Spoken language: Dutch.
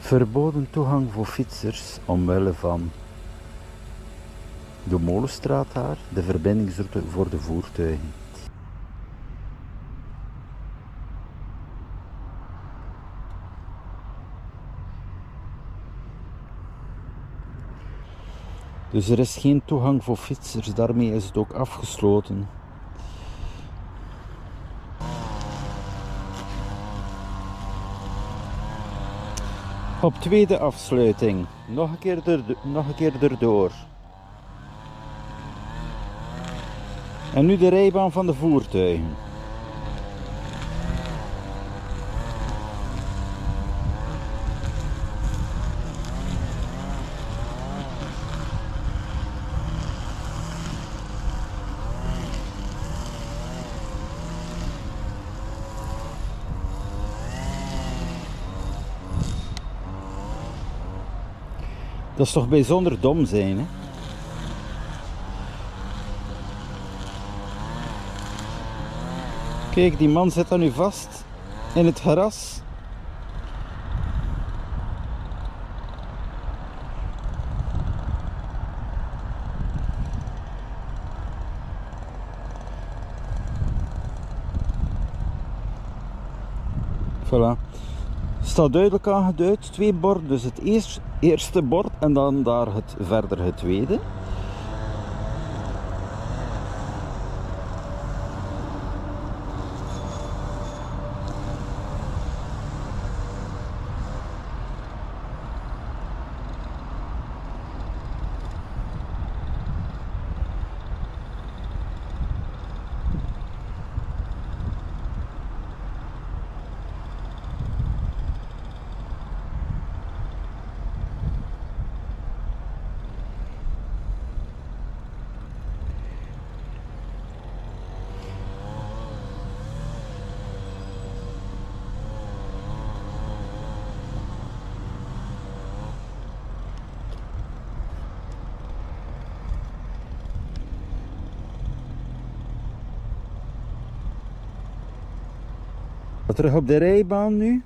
Verboden toegang voor fietsers omwille van de Molenstraat daar, de verbindingsroute voor de voertuigen. Dus er is geen toegang voor fietsers, daarmee is het ook afgesloten. Op tweede afsluiting, nog een keer erdoor. En nu de rijbaan van de voertuigen. Dat is toch bijzonder dom zijn, hè? Kijk, die man zit dan nu vast in het gras. Voilà. Staat duidelijk aangeduid, 2 borden, dus het eerste bord en dan daar verder het tweede. Terug op de rijbaan nu.